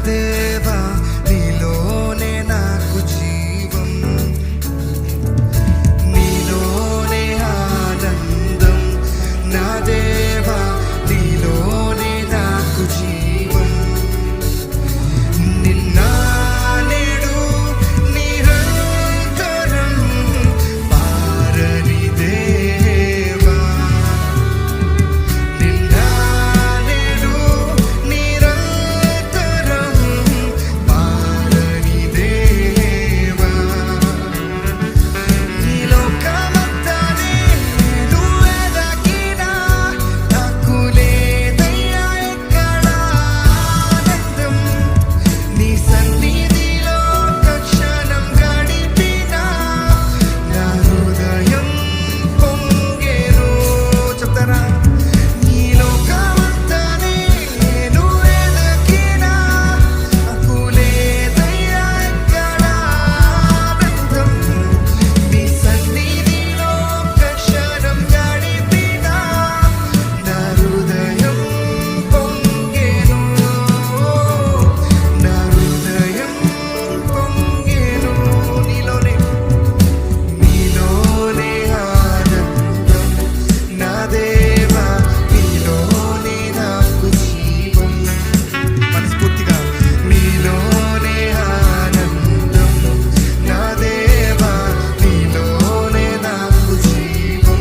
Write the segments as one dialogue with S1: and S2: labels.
S1: దేవా నీలోనే నాకు జీవం, నీలోనే ఆనందం. నా దేవా నీలోనే నాకు జీవం. నిన్న నేడు నిరంతరం పారని దేవా, నిన్న నేడు నిరంతరం పారని దేవా. ఈ లోకమంతా నేను వెదకినా నాకు లేదయ్యా ఎక్కడ ఆనందం. నీ సన్నిధిలో ఒక్క క్షణం గడిపినా నా హృదయం పొంగెను. చెప్తారా? ఈ లోకమంతా నేను వెదకినా నాకు లేదయ్యా ఎక్కడ ఆనందం. నీ సన్నిధిలో ఒక్క క్షణం గడిపినా నా హృదయం పొంగెను. నా హృదయం పొంగెను. నీలోనే నీలోనే ఆనందం. నా దేవా నీలోనే నాకు జీవం. మనస్ఫూర్తిగా నీలోనే ఆనందం. నా దేవా నీలోనే నాకు జీవం.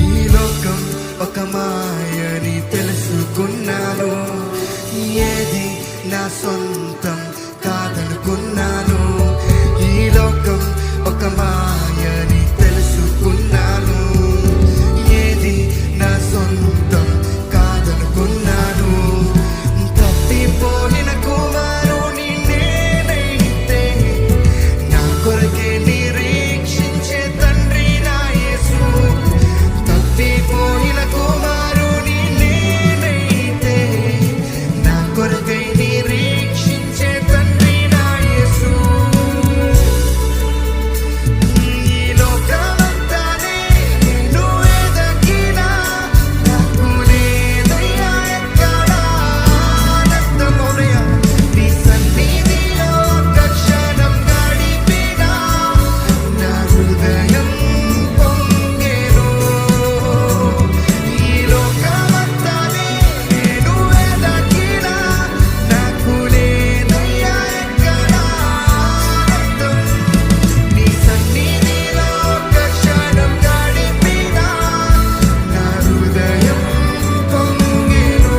S1: ఈ లోకం ఒక మాయని తెలుసుకున్నాను, ఏది నా సొంతం కాదనుకున్నాను. ఈ లోకం ఒక మాయని తెలుసుకున్నాను, ఏది నా సొంతం కాదనుకున్నాను. తప్పిపోయిన కుమారుని నేనైతే నా కొరకే నిరీక్షించే తండ్రి నా యేసు. తప్పిపోయిన కుమారుని నేనైతే నా కొరకై నిరీక్షించే తండ్రి నా యేసు. ఈ లోకమంతా నేను వెదకినా నాకు లేదయ్యా ఎక్కడ ఆనందం. అవునయ్యా, నీ సన్నిధిలో ఒక్క క్షణం గడిపినా నా హృదయం పొంగెను. ఈ లోకమంతా నేను వెదకినా నాకు లేదయ్యా ఎక్కడ ఆనందం. నీ సన్నిధిలో ఒక్క క్షణం గడిపినా నా హృదయం పొంగెను.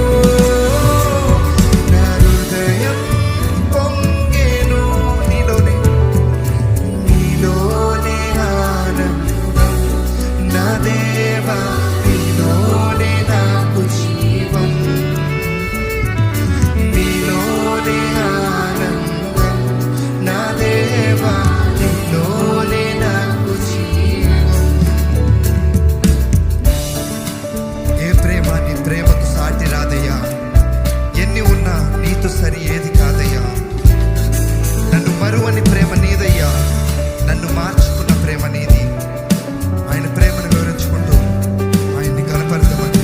S1: నా హృదయం పొంగెను. నీలోనే నీలోనే ఆనందం. నా దేవా నీలోనే నాకు జీవం. నీలోనే ఆనందం. నా దేవా నీలోనే నాకు జీవం. ఏ ప్రేమ నీ ప్రేమకు సాటి రాదయ్యా, ఎన్ని ఉన్నా నీతో సరి ఏది కాదయ్యా. నన్ను మరువని ప్రేమ నీదయ్యా, నన్ను మార్చుకున్న ప్రేమ నీది. ఆయన ప్రేమను వివరించుకుంటూ ఆయన్ని కనపడతామని.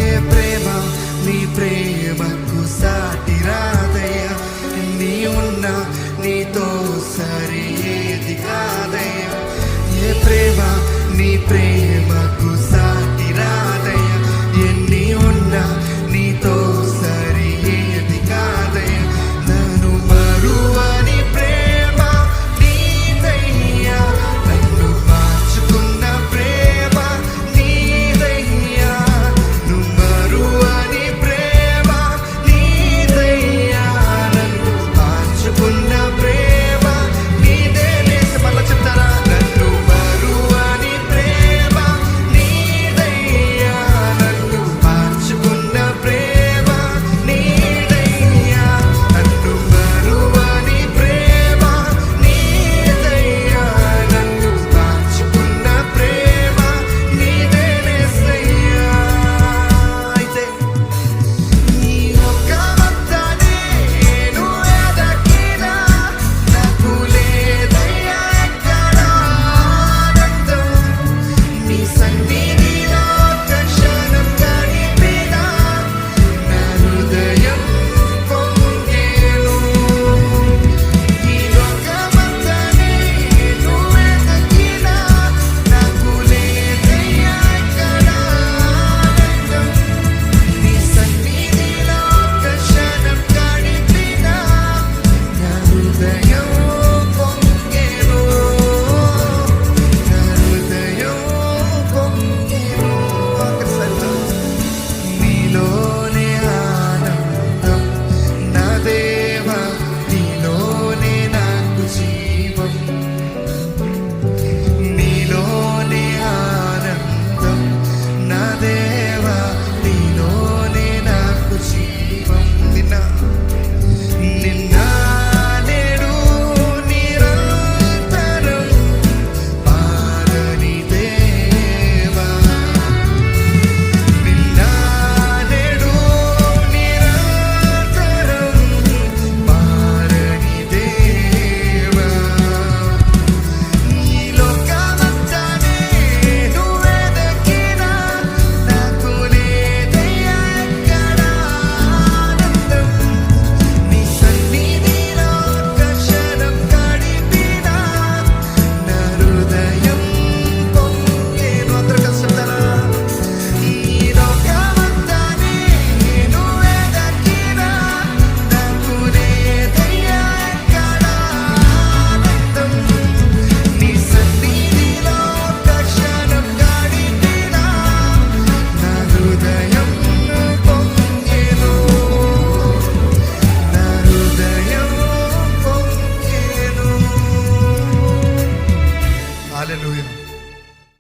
S1: ఏ ప్రేమ నీ ప్రేమకు సాటి రాదయ్యా, నీ ఉన్నా నీతో సరి ఏది కాదయ్యా. ఏ ప్రేమ నీ ప్రేమకు